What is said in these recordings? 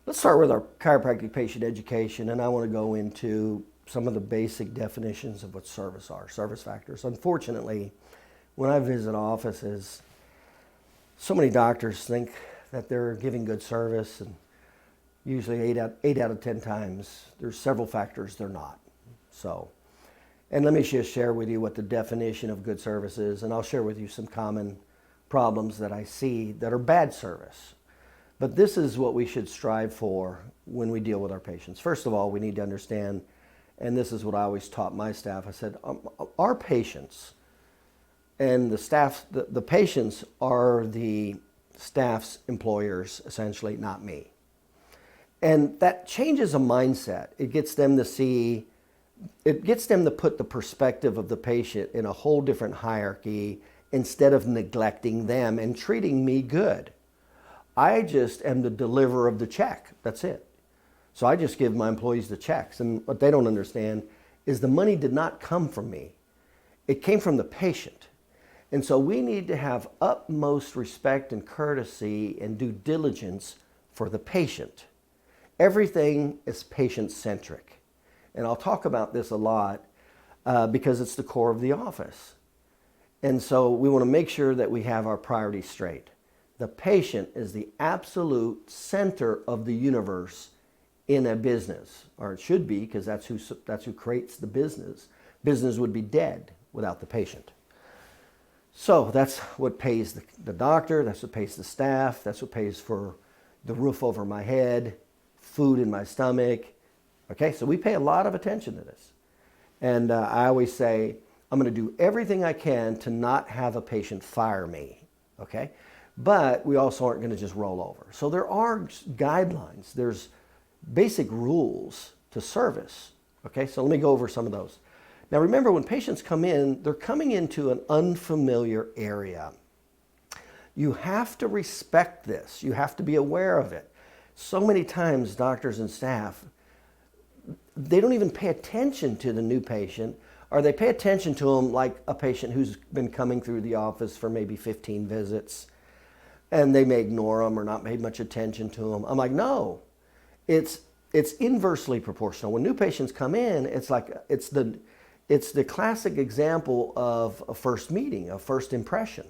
Let's start with our chiropractic patient education, and I want to go into some of the basic definitions of what service are, service factors. Unfortunately, when I visit offices, so many doctors think that they're giving good service, and usually eight out of 10 times, there's several factors they're not. And let me just share with you what the definition of good service is, and I'll share with you some common problems that I see that are bad service. But this is what we should strive for when we deal with our patients. First of all, we need to understand, and this is what I always taught my staff, I said, our patients and the staff, the patients are the staff's employers, essentially, not me. And that changes a mindset. It gets them to see, it gets them to put the perspective of the patient in a whole different hierarchy instead of neglecting them and treating me good. I just am the deliverer of the check. That's it. So I just give my employees the checks. And what they don't understand is the money did not come from me. It came from the patient. And so we need to have utmost respect and courtesy and due diligence for the patient. Everything is patient-centric. And I'll talk about this a lot because it's the core of the office. And so we want to make sure that we have our priorities straight. The patient is the absolute center of the universe in a business, or it should be, because that's who creates the business. Business would be dead without the patient. So that's what pays the doctor, that's what pays the staff, that's what pays for the roof over my head, food in my stomach. Okay, so we pay a lot of attention to this. And I always say, I'm going to do everything I can to not have a patient fire me. Okay? But we also aren't going to just roll over. So there are guidelines. There's basic rules to service. Okay, so let me go over some of those. Now remember, when patients come in, they're coming into an unfamiliar area. You have to respect this. You have to be aware of it. So many times doctors and staff, they don't even pay attention to the new patient, or they pay attention to them like a patient who's been coming through the office for maybe 15 visits. And they may ignore them or not pay much attention to them. I'm like, no, it's inversely proportional. When new patients come in, it's the classic example of a first meeting, a first impression.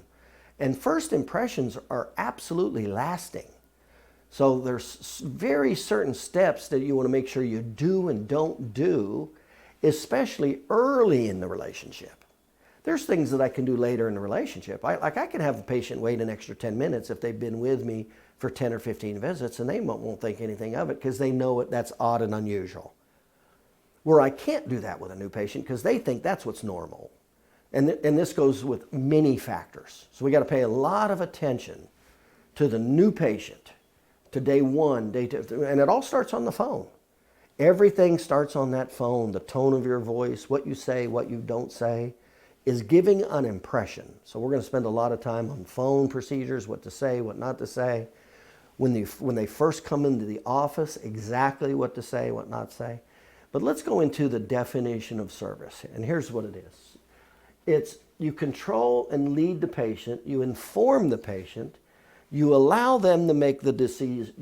And first impressions are absolutely lasting. So there's very certain steps that you want to make sure you do and don't do, especially early in the relationship. There's things that I can do later in the relationship. I can have a patient wait an extra 10 minutes if they've been with me for 10 or 15 visits, and they won't think anything of it because they know that's odd and unusual. Where I can't do that with a new patient because they think that's what's normal. And this goes with many factors. So we got to pay a lot of attention to the new patient, to day one, day two, and it all starts on the phone. Everything starts on that phone, the tone of your voice, what you say, what you don't say, is giving an impression. So we're going to spend a lot of time on phone procedures, what to say, what not to say. When they first come into the office, exactly what to say, what not to say. But let's go into the definition of service. And here's what it is. It's you control and lead the patient, you inform the patient, you allow them to make the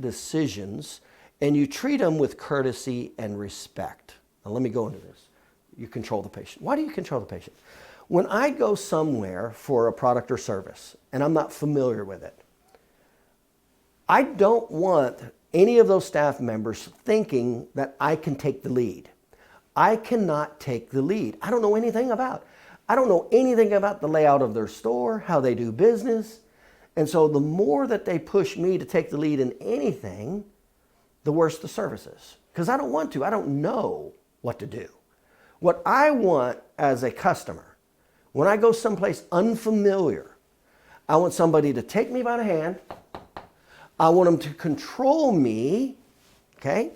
decisions, and you treat them with courtesy and respect. Now let me go into this. You control the patient. Why do you control the patient? When I go somewhere for a product or service and I'm not familiar with it, I don't want any of those staff members thinking that I can take the lead. I cannot take the lead. I don't know anything about it. I don't know anything about the layout of their store, how they do business. And so the more that they push me to take the lead in anything, the worse the service is. Because I don't want to. I don't know what to do. What I want as a customer, when I go someplace unfamiliar, I want somebody to take me by the hand. I want them to control me, okay,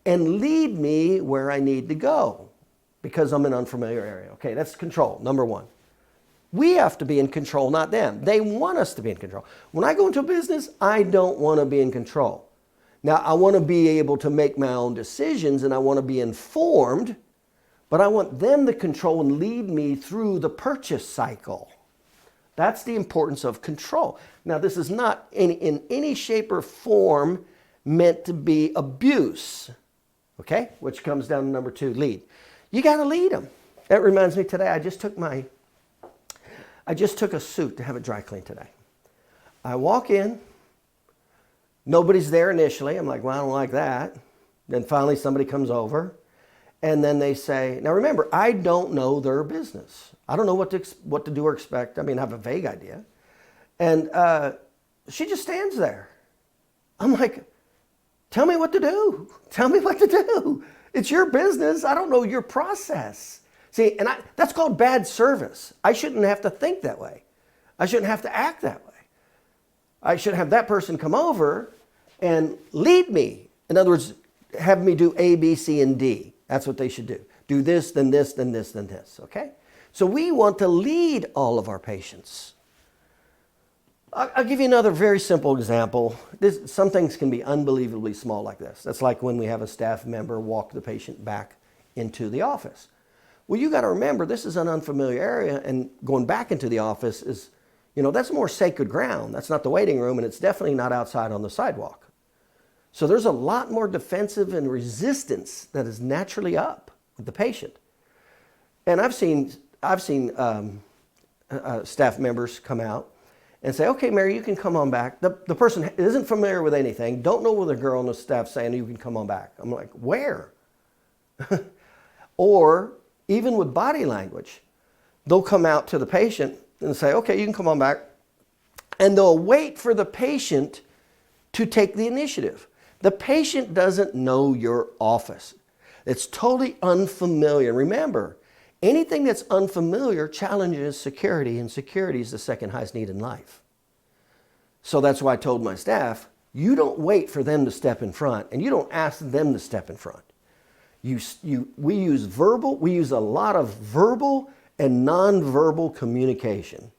and lead me where I need to go because I'm in an unfamiliar area. Okay, that's control, number one. We have to be in control, not them. They want us to be in control. When I go into a business, I don't want to be in control. Now, I want to be able to make my own decisions and I want to be informed, but I want them to control and lead me through the purchase cycle. That's the importance of control. Now, this is not in any shape or form meant to be abuse. Okay? Which comes down to number 2, lead. You got to lead them. That reminds me today, I just took a suit to have it dry cleaned today. I walk in, nobody's there initially. I'm like, well, I don't like that. Then finally somebody comes over, and then they say, now remember, I don't know their business. I don't know what to do or expect. I mean, I have a vague idea. And she just stands there. I'm like, tell me what to do. Tell me what to do. It's your business. I don't know your process. See, and that's called bad service. I shouldn't have to think that way. I shouldn't have to act that way. I should have that person come over and lead me. In other words, have me do A, B, C, and D. That's what they should do. Do this, then this, then this, then this. Okay? So we want to lead all of our patients. I'll give you another very simple example. Some things can be unbelievably small like this. That's like when we have a staff member walk the patient back into the office. Well, you got to remember, this is an unfamiliar area, and going back into the office is, that's more sacred ground. That's not the waiting room, and it's definitely not outside on the sidewalk. So there's a lot more defensive and resistance that is naturally up with the patient. And I've seen staff members come out and say, okay, Mary, you can come on back. The person isn't familiar with anything, don't know what the girl on the staff saying, you can come on back. I'm like, where? Or even with body language, they'll come out to the patient and say, okay, you can come on back. And they'll wait for the patient to take the initiative. The patient doesn't know your office. It's totally unfamiliar. Remember, anything that's unfamiliar challenges security, and security is the second highest need in life. So that's why I told my staff, you don't wait for them to step in front, and you don't ask them to step in front. We use a lot of verbal and nonverbal communication.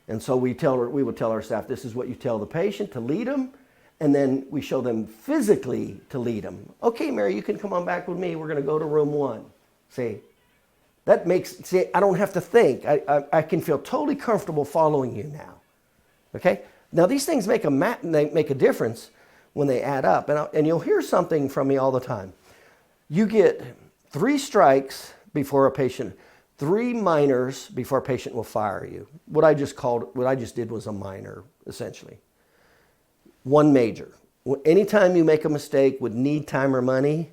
And so we would tell our staff, this is what you tell the patient to lead them, and then we show them physically to lead them. Okay, Mary, you can come on back with me. We're going to go to room 1. See, I don't have to think. I can feel totally comfortable following you now. Okay? Now, these things make a difference when they add up. And you'll hear something from me all the time. You get 3 strikes before a patient, 3 minors before a patient will fire you. What I just did was a minor, essentially. 1 major. Anytime you make a mistake with need, time, or money,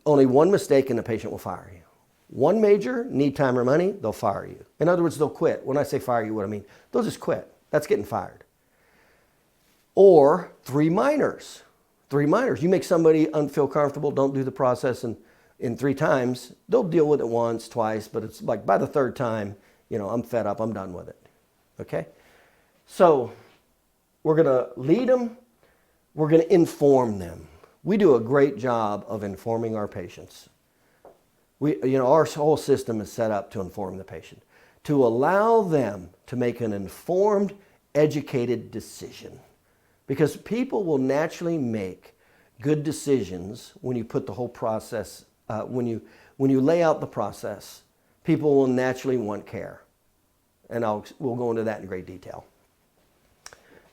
only 1 mistake and the patient will fire you. 1 major, need, time, or money, they'll fire you. In other words, they'll quit. When I say fire you, what I mean, they'll just quit. That's getting fired. Or 3 minors. 3 minors. You make somebody feel comfortable, don't do the process in 3 times, they'll deal with it once, twice, but it's like by the 3rd time, I'm fed up, I'm done with it. Okay? So we're going to lead them. We're going to inform them. We do a great job of informing our patients. Our whole system is set up to inform the patient, to allow them to make an informed, educated decision. Because people will naturally make good decisions when you put the whole process, when you lay out the process, people will naturally want care. And we'll go into that in great detail.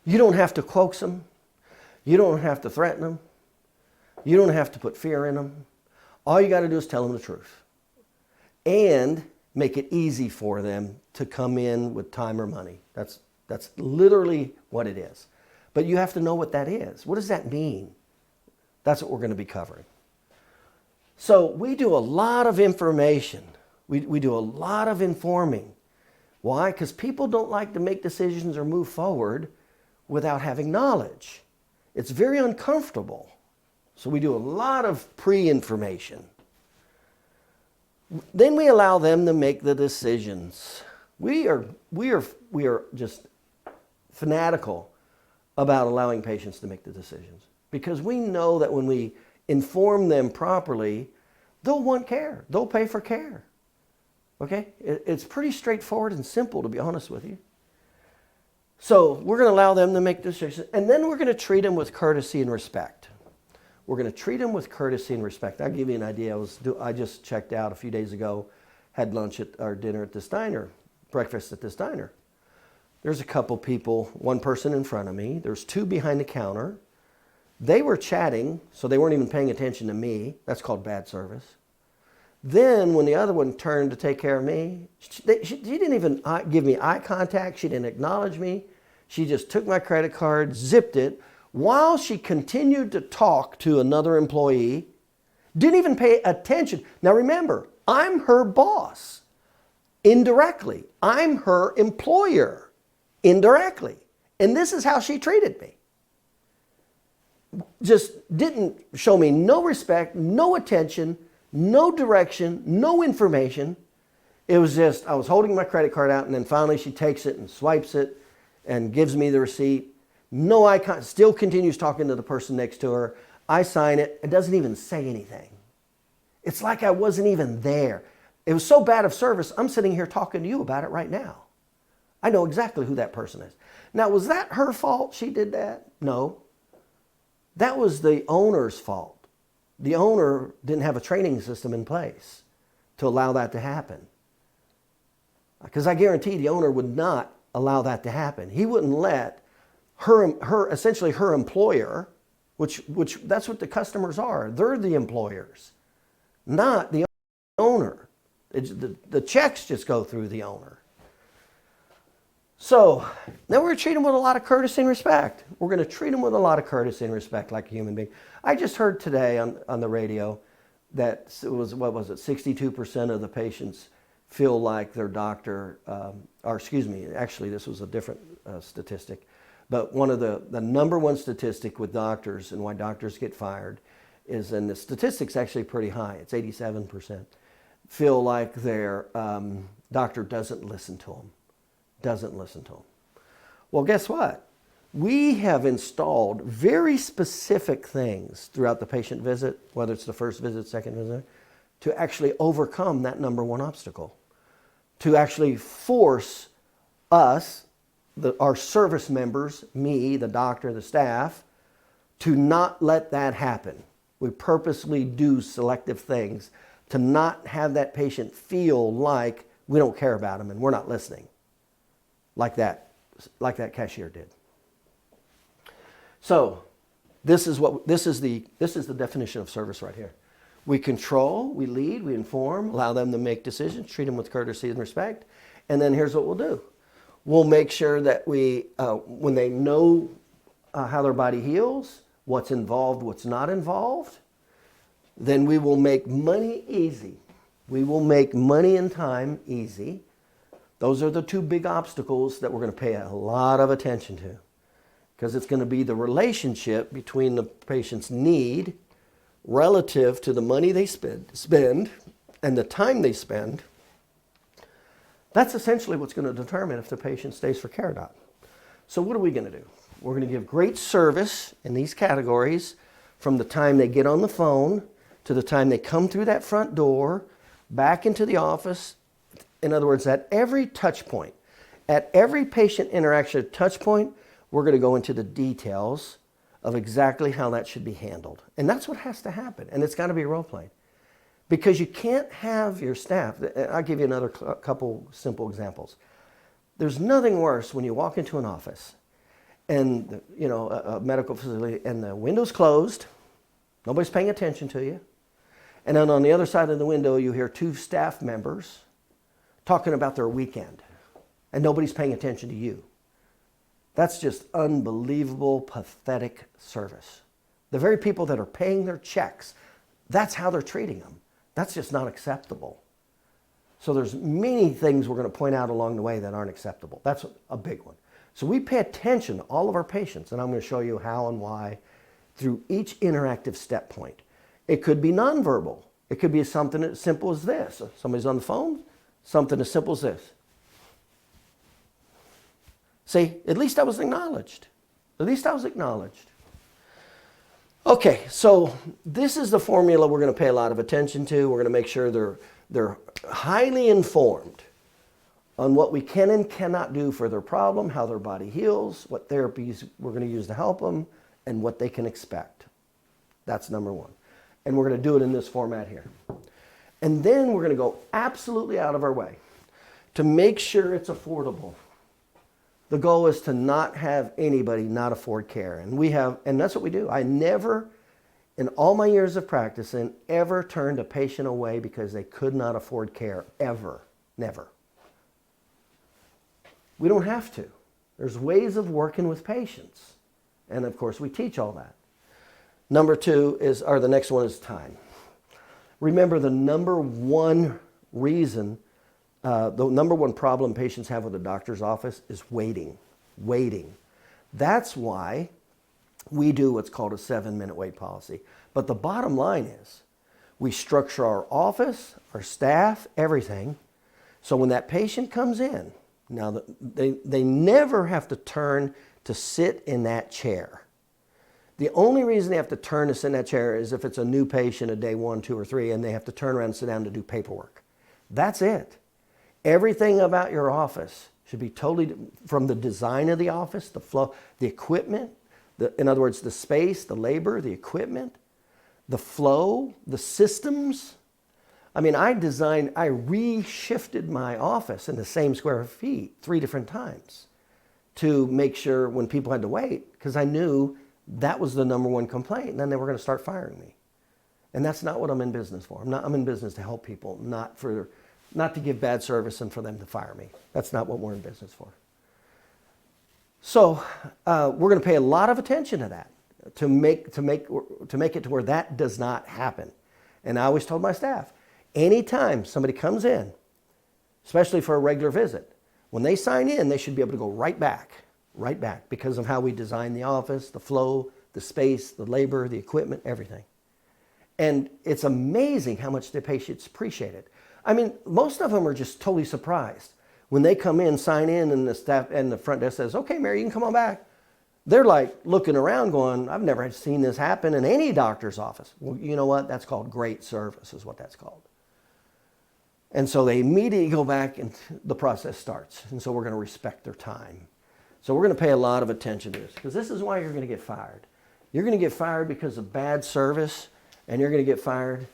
You don't have to coax them. You don't have to threaten them. You don't have to put fear in them. All you got to do is tell them the truth. And make it easy for them to come in with time or money. That's literally what it is. But you have to know what that is. What does that mean? That's what we're going to be covering. So we do a lot of information. We do a lot of informing. Why? Because people don't like to make decisions or move forward without having knowledge. It's very uncomfortable. So we do a lot of pre-information. Then we allow them to make the decisions. We are just fanatical about allowing patients to make the decisions, because we know that when we inform them properly, they'll want care. They'll pay for care. Okay? It's pretty straightforward and simple, to be honest with you. So we're going to allow them to make decisions, and then we're going to treat them with courtesy and respect. We're going to treat them with courtesy and respect. I'll give you an idea. I just checked out a few days ago, had lunch or dinner at this diner, breakfast at this diner. There's a couple people, 1 person in front of me. There's 2 behind the counter. They were chatting, so they weren't even paying attention to me. That's called bad service. Then when the other one turned to take care of me, she didn't even give me eye contact. She didn't acknowledge me. She just took my credit card, zipped it, while she continued to talk to another employee. Didn't even pay attention. Now remember, I'm her boss indirectly. I'm her employer indirectly. And this is how she treated me. Just didn't show me no respect, no attention, no direction, no information. It was just, I was holding my credit card out, and then finally she takes it and swipes it and gives me the receipt. No eye contact, still continues talking to the person next to her. I sign it. It doesn't even say anything. It's like I wasn't even there. It was so bad of service, I'm sitting here talking to you about it right now. I know exactly who that person is. Now, was that her fault she did that? No. That was the owner's fault. The owner didn't have a training system in place to allow that to happen. Because I guarantee the owner would not allow that to happen. He wouldn't let essentially her employer, which that's what the customers are. They're the employers, not the owner. The checks just go through the owner. So now we're going to treat them with a lot of courtesy and respect. We're going to treat them with a lot of courtesy and respect like a human being. I just heard today on the radio that it was, 62% of the patients feel like their doctor, actually this was a different statistic, but one of the number one statistic with doctors and why doctors get fired is, and the statistic's actually pretty high, it's 87%, feel like their doctor doesn't listen to them. Well, guess what? We have installed very specific things throughout the patient visit, whether it's the first visit, second visit, to actually overcome that number one obstacle, to actually force us, our service members, me, the doctor, the staff, to not let that happen. We purposely do selective things to not have that patient feel like we don't care about them and we're not listening. Like that cashier did. So this is the definition of service right here. We control, we lead, we inform, allow them to make decisions, treat them with courtesy and respect, and then here's what we'll do. We'll make sure that when they know how their body heals, what's involved, what's not involved, then we will make money easy. We will make money and time easy. Those are the two big obstacles that we're going to pay a lot of attention to, because it's going to be the relationship between the patient's need relative to the money they spend and the time they spend. That's essentially what's going to determine if the patient stays for care or not. So what are we going to do? We're going to give great service in these categories from the time they get on the phone to the time they come through that front door, back into the office. In other words, at every touch point, at every patient interaction touch point, we're going to go into the details of exactly how that should be handled. And that's what has to happen. And it's got to be role played. Because you can't have your staff. I'll give you another couple simple examples. There's nothing worse when you walk into an office and, a medical facility, and the window's closed, nobody's paying attention to you. And then on the other side of the window, you hear two staff members talking about their weekend, and nobody's paying attention to you. That's just unbelievable, pathetic service. The very people that are paying their checks, that's how they're treating them. That's just not acceptable. So there's many things we're going to point out along the way that aren't acceptable. That's a big one. So we pay attention to all of our patients, and I'm going to show you how and why through each interactive step point. It could be nonverbal. It could be something as simple as this. Somebody's on the phone, something as simple as this. See, at least I was acknowledged. At least I was acknowledged. Okay, so this is the formula we're going to pay a lot of attention to. We're going to make sure they're highly informed on what we can and cannot do for their problem, how their body heals, what therapies we're going to use to help them, and what they can expect. That's number one. And we're going to do it in this format here. And then we're going to go absolutely out of our way to make sure it's affordable. The goal is to not have anybody not afford care. And that's what we do. I never, in all my years of practicing, ever turned a patient away because they could not afford care. Ever. Never. We don't have to. There's ways of working with patients. And of course, we teach all that. Number two is, or the next one is time. Remember, the number one reason, the number one problem patients have with the doctor's office is waiting. Waiting. That's why we do what's called a 7-minute wait policy. But the bottom line is, we structure our office, our staff, everything. So when that patient comes in, now they never have to turn to sit in that chair. The only reason they have to turn to sit in that chair is if it's a new patient at day 1, 2, or 3, and they have to turn around and sit down to do paperwork. That's it. Everything about your office should be totally, from the design of the office, the flow, the equipment, in other words, the space, the labor, the equipment, the flow, the systems. I mean, I reshifted my office in the same square feet 3 different times to make sure when people had to wait, because I knew that was the number one complaint, and then they were going to start firing me. And that's not what I'm in business for. I'm in business to help people, not to give bad service and for them to fire me. That's not what we're in business for. So we're going to pay a lot of attention to that to make it to where that does not happen. And I always told my staff, anytime somebody comes in, especially for a regular visit, when they sign in, they should be able to go right back because of how we design the office, the flow, the space, the labor, the equipment, everything. And it's amazing how much the patients appreciate it. I mean, most of them are just totally surprised. When they come in, sign in, and the staff and the front desk says, "Okay, Mary, you can come on back." They're like looking around going, "I've never seen this happen in any doctor's office." Well, you know what? That's called great service is what that's called. And so they immediately go back and the process starts. And so we're going to respect their time. So we're going to pay a lot of attention to this because this is why you're going to get fired. You're going to get fired because of bad service, and you're going to get fired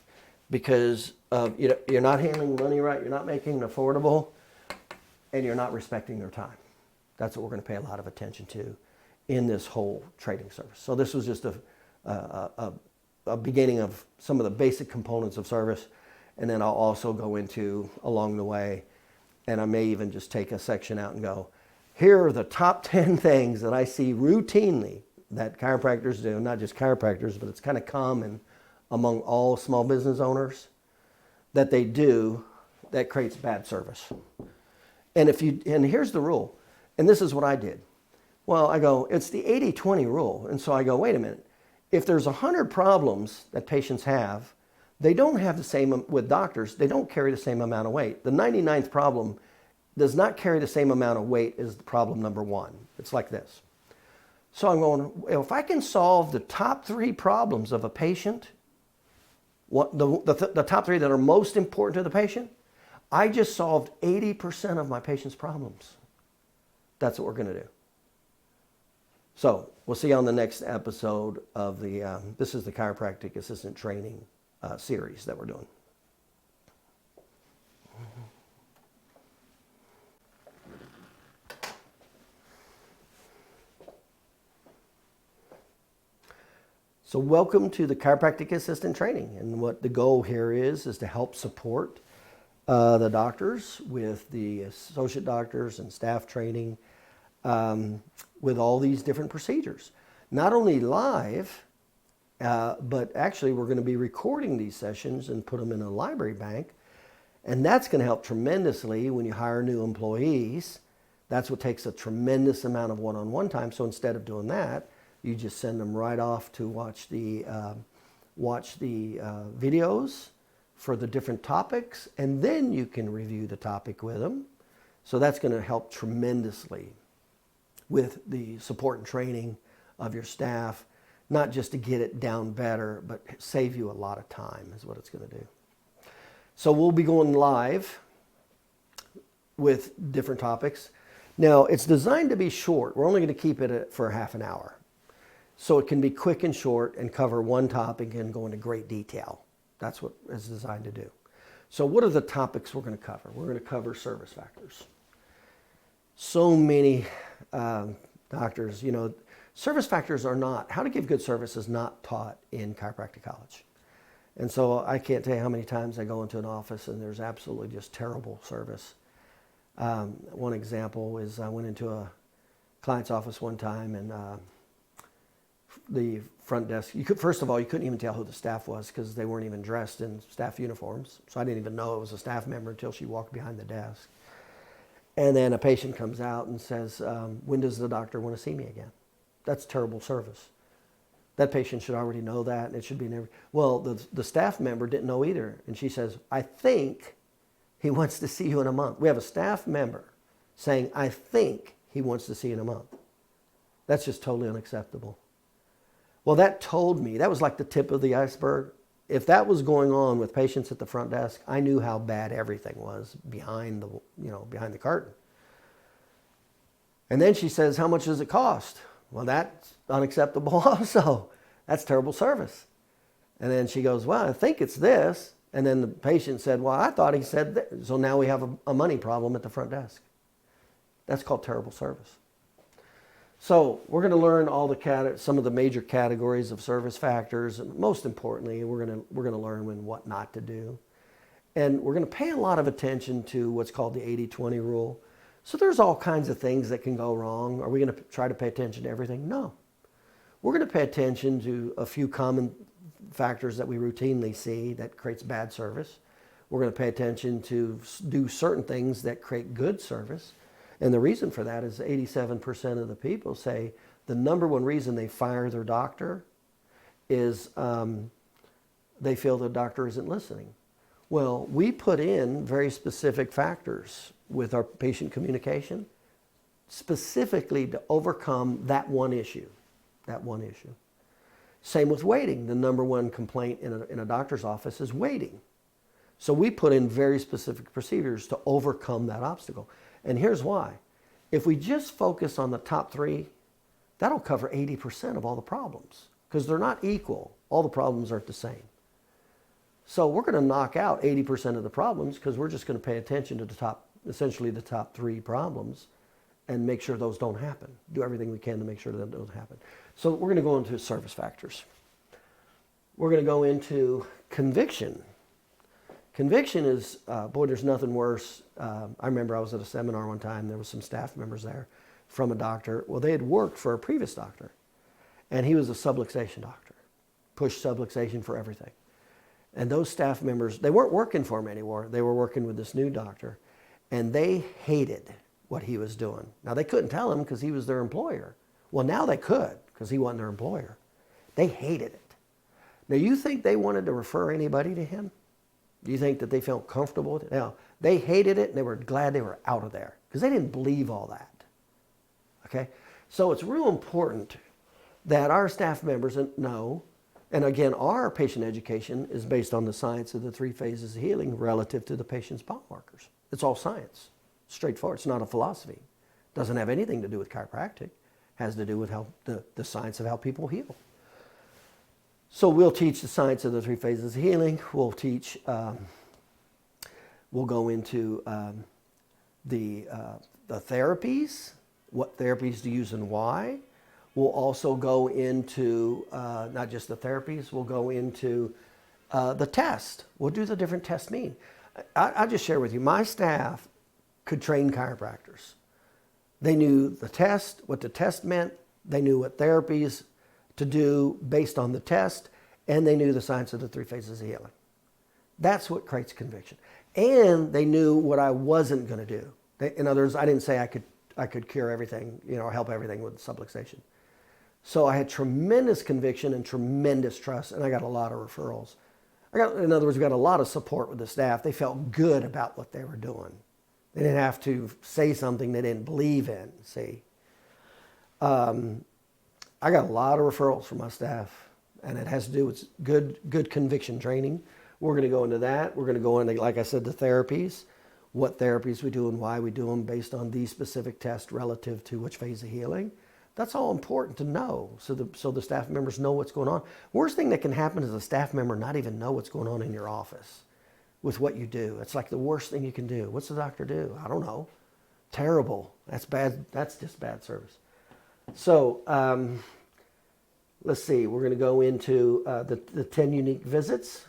because of, you're not handling money right, you're not making it affordable, and you're not respecting their time. That's what we're going to pay a lot of attention to in this whole training service. So this was just a beginning of some of the basic components of service. And then I'll also go into along the way, and I may even just take a section out and go, here are the top 10 things that I see routinely that chiropractors do, not just chiropractors, but it's kind of common among all small business owners that they do that creates bad service. And here's the rule, and this is what I did. Well, I go, it's the 80-20 rule. And so I go, wait a minute. If there's 100 problems that patients have, they don't have the same, with doctors, they don't carry the same amount of weight. The 99th problem does not carry the same amount of weight as the problem number 1. It's like this. So I'm going, if I can solve the top 3 problems of a patient, the top 3 that are most important to the patient, I just solved 80% of my patient's problems. That's what we're going to do. So we'll see you on the next episode of this is the Chiropractic Assistant Training series that we're doing. So welcome to the Chiropractic Assistant Training. And what the goal here is to help support the doctors with the associate doctors and staff training with all these different procedures. Not only live, but actually we're going to be recording these sessions and put them in a library bank. And that's going to help tremendously when you hire new employees. That's what takes a tremendous amount of one-on-one time. So instead of doing that, you just send them right off to watch the videos for the different topics, and then you can review the topic with them. So that's going to help tremendously with the support and training of your staff, not just to get it down better, but save you a lot of time is what it's going to do. So we'll be going live with different topics. Now, it's designed to be short. We're only going to keep it for half an hour. So it can be quick and short and cover one topic and go into great detail. That's what it's designed to do. So what are the topics we're going to cover? We're going to cover service factors. so many doctors, service factors are not, how to give good service is not taught in chiropractic college. And so I can't tell you how many times I go into an office and there's absolutely just terrible service. One example is I went into a client's office one time, and the front desk, first of all, you couldn't even tell who the staff was because they weren't even dressed in staff uniforms. So I didn't even know it was a staff member until she walked behind the desk. And then a patient comes out and says, when does the doctor want to see me again? That's terrible service. That patient should already know that, and it should be never. Well, the staff member didn't know either. And she says, I think he wants to see you in a month. We have a staff member saying, I think he wants to see you in a month. That's just totally unacceptable. Well, that told me, that was like the tip of the iceberg. If that was going on with patients at the front desk, I knew how bad everything was behind the curtain. And then she says, how much does it cost? Well, that's unacceptable also. That's terrible service. And then she goes, well, I think it's this. And then the patient said, well, I thought he said this. So now we have a money problem at the front desk. That's called terrible service. So we're going to learn some of the major categories of service factors. And most importantly, we're going to learn what not to do. And we're going to pay a lot of attention to what's called the 80-20 rule. So there's all kinds of things that can go wrong. Are we going to try to pay attention to everything? No. We're going to pay attention to a few common factors that we routinely see that creates bad service. We're going to pay attention to do certain things that create good service. And the reason for that is 87% of the people say the number one reason they fire their doctor is they feel the doctor isn't listening. Well, we put in very specific factors with our patient communication, specifically to overcome that one issue. Same with waiting. The number one complaint in a doctor's office is waiting. So we put in very specific procedures to overcome that obstacle. And here's why. If we just focus on the top three, that'll cover 80% of all the problems because they're not equal. All the problems aren't the same. So we're going to knock out 80% of the problems because we're just going to pay attention to essentially the top three problems and make sure those don't happen. Do everything we can to make sure that don't happen. So we're going to go into service factors. We're going to go into conviction. Conviction is, there's nothing worse. I remember I was at a seminar one time. There was some staff members there from a doctor. Well, they had worked for a previous doctor, and he was a subluxation doctor, push subluxation for everything. And those staff members, they weren't working for him anymore. They were working with this new doctor, and they hated what he was doing. Now, they couldn't tell him because he was their employer. Well, now they could because he wasn't their employer. They hated it. Now, you think they wanted to refer anybody to him? Do you think that they felt comfortable with it? No, they hated it, and they were glad they were out of there because they didn't believe all that. Okay? So it's real important that our staff members know. And again, our patient education is based on the science of the three phases of healing relative to the patient's biomarkers. It's all science. Straightforward. It's not a philosophy. It doesn't have anything to do with chiropractic. It has to do with how the science of how people heal. So we'll teach the science of the three phases of healing. We'll teach, we'll go into the therapies, what therapies to use and why. We'll also go into not just the therapies, we'll go into the test. What do the different tests mean? I'll just share with you, my staff could train chiropractors. They knew the test, what the test meant, they knew what therapies to do based on the test, and they knew the science of the three phases of healing. That's what creates conviction. And they knew what I wasn't going to do. In other words, I didn't say I could cure everything, help everything with subluxation. So I had tremendous conviction and tremendous trust, and I got a lot of referrals. In other words, we got a lot of support with the staff. They felt good about what they were doing. They didn't have to say something they didn't believe in, see. I got a lot of referrals from my staff, and it has to do with good conviction training. We're going to go into that. We're going to go into, like I said, the therapies, what therapies we do and why we do them based on these specific tests relative to which phase of healing. That's all important to know so the staff members know what's going on. Worst thing that can happen is a staff member not even know what's going on in your office with what you do. It's like the worst thing you can do. What's the doctor do? I don't know. Terrible. That's bad. That's just bad service. So let's see. We're going to go into the 10 unique visits.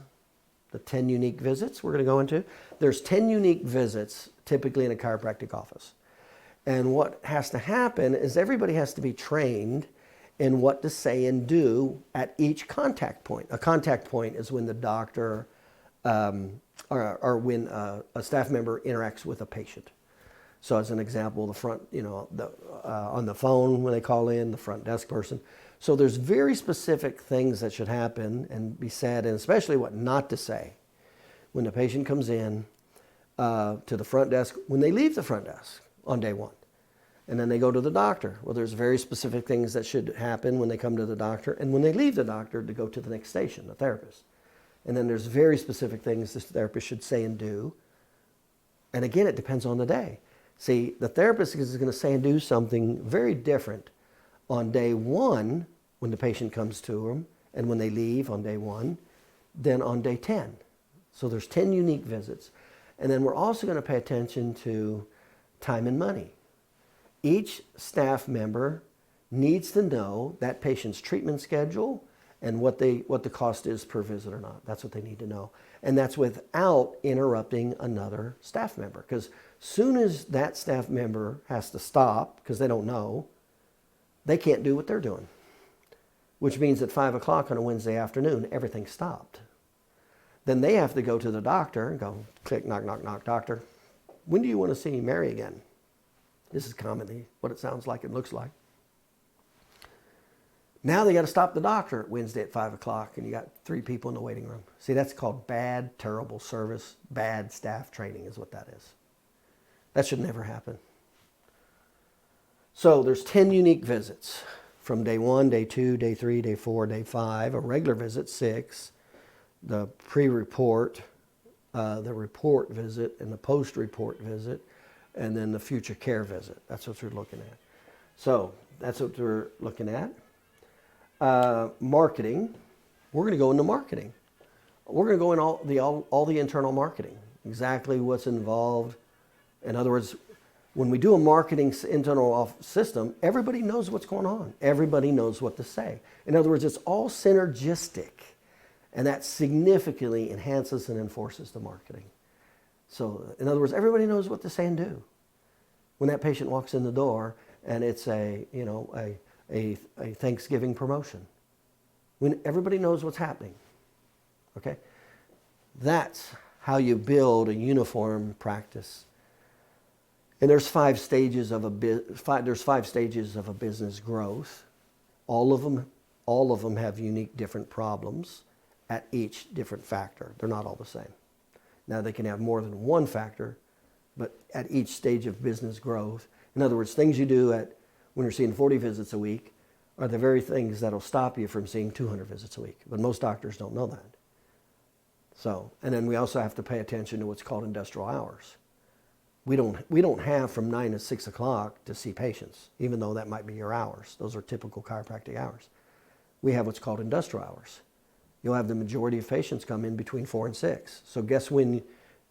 The 10 unique visits we're going to go into. There's 10 unique visits typically in a chiropractic office. And what has to happen is everybody has to be trained in what to say and do at each contact point. A contact point is when the doctor or when a staff member interacts with a patient. So as an example, the front, on the phone when they call in, the front desk person. So there's very specific things that should happen and be said, and especially what not to say when the patient comes in to the front desk, when they leave the front desk on day one. And then they go to the doctor. Well, there's very specific things that should happen when they come to the doctor, and when they leave the doctor to go to the next station, the therapist. And then there's very specific things this therapist should say and do. And again, it depends on the day. See, the therapist is going to say and do something very different on day one when the patient comes to them and when they leave on day one than on day 10. So there's 10 unique visits. And then we're also going to pay attention to time and money. Each staff member needs to know that patient's treatment schedule and what the cost is per visit or not. That's what they need to know. And that's without interrupting another staff member. Because soon as that staff member has to stop because they don't know, they can't do what they're doing. Which means at 5 o'clock on a Wednesday afternoon, everything stopped. Then they have to go to the doctor and go, click, knock, knock, knock, doctor. When do you want to see Mary again? This is commonly what it sounds like and looks like. Now they got to stop the doctor at Wednesday at 5 o'clock and you got 3 people in the waiting room. See, that's called bad, terrible service, bad staff training is what that is. That should never happen. So there's 10 unique visits from day 1, day 2, day 3, day 4, day 5, a regular visit 6, the pre-report, the report visit, and the post-report visit, and then the future care visit. That's what we're looking at. So that's what we're looking at. Marketing. We're going to go into marketing. We're going to go in all the internal marketing, exactly what's involved. In other words, when we do a marketing internal system, everybody knows what's going on. Everybody knows what to say. In other words, it's all synergistic, and that significantly enhances and enforces the marketing. So, in other words, everybody knows what to say and do. When that patient walks in the door and it's a Thanksgiving promotion, when everybody knows what's happening, okay? That's how you build a uniform practice. And there's 5 stages of a business growth. All of them have unique different problems at each different factor. They're not all the same. Now they can have more than one factor, but at each stage of business growth, in other words, things you do when you're seeing 40 visits a week are the very things that'll stop you from seeing 200 visits a week. But most doctors don't know that. So, and then we also have to pay attention to what's called industrial hours. We don't have from 9 to 6 o'clock to see patients, even though that might be your hours. Those are typical chiropractic hours. We have what's called industrial hours. You'll have the majority of patients come in between 4 and 6. So guess when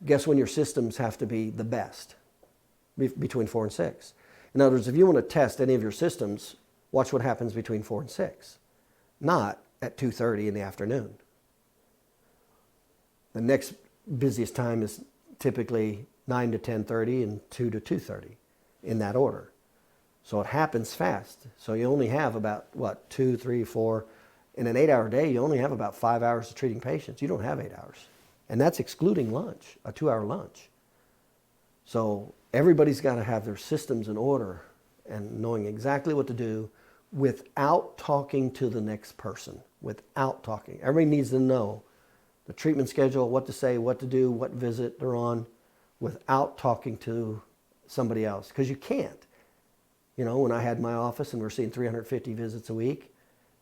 your systems have to be the best? Between 4 and 6. In other words, if you want to test any of your systems, watch what happens between 4 and 6, not at 2:30 in the afternoon. The next busiest time is typically 9 to 10:30 and 2 to 2:30 in that order. So it happens fast. So you only have about, 2, 3, 4, in an 8-hour day, you only have about 5 hours of treating patients. You don't have 8 hours. And that's excluding lunch, a 2-hour lunch. So everybody's got to have their systems in order and knowing exactly what to do without talking to the next person, without talking. Everybody needs to know the treatment schedule, what to say, what to do, what visit they're on, without talking to somebody else. Because you can't. You know, when I had my office and we're seeing 350 visits a week,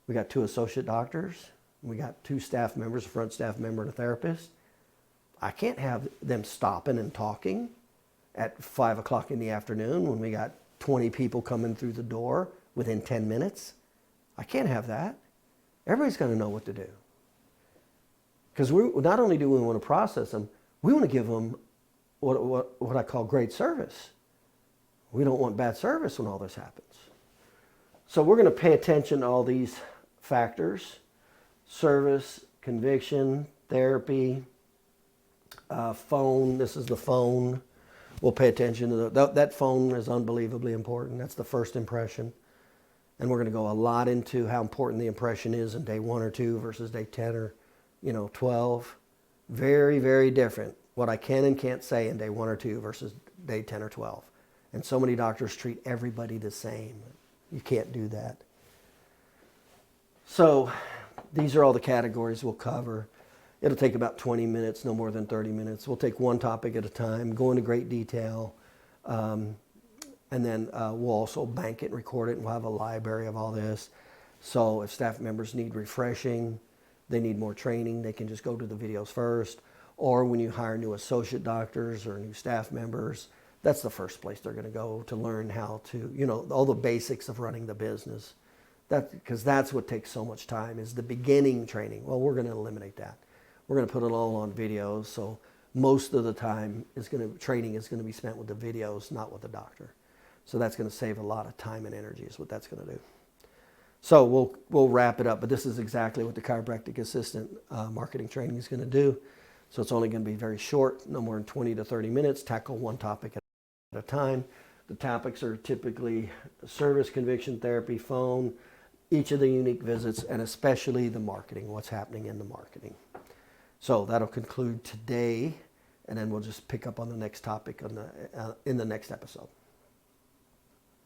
we got 2 associate doctors, we got 2 staff members, a front staff member and a therapist. I can't have them stopping and talking at 5 o'clock in the afternoon when we got 20 people coming through the door within 10 minutes. I can't have that. Everybody's got to know what to do. Because not only do we want to process them, we want to give them what I call great service. We don't want bad service when all this happens. So we're going to pay attention to all these factors: service, conviction, therapy, phone. This is the phone. We'll pay attention to that phone is unbelievably important. That's the first impression. And we're going to go a lot into how important the impression is in day 1 or 2 versus day 10 or 12. Very, very different what I can and can't say in day 1 or 2 versus day 10 or 12. And so many doctors treat everybody the same. You can't do that. So these are all the categories we'll cover. It'll take about 20 minutes, no more than 30 minutes. We'll take one topic at a time, go into great detail, and then we'll also bank it and record it, and we'll have a library of all this. So if staff members need refreshing, they need more training, they can just go to the videos first. Or when you hire new associate doctors or new staff members, that's the first place they're going to go to learn how to, all the basics of running the business. Because that's what takes so much time, is the beginning training. Well, we're going to eliminate that. We're going to put it all on videos, so most of the time training is going to be spent with the videos, not with the doctor. So that's going to save a lot of time and energy is what that's going to do. So we'll wrap it up, but this is exactly what the chiropractic assistant marketing training is going to do. So it's only going to be very short, no more than 20 to 30 minutes, tackle one topic at a time. The topics are typically service, conviction, therapy, phone, each of the unique visits, and especially the marketing, what's happening in the marketing. So that'll conclude today, and then we'll just pick up on the next topic in the next episode.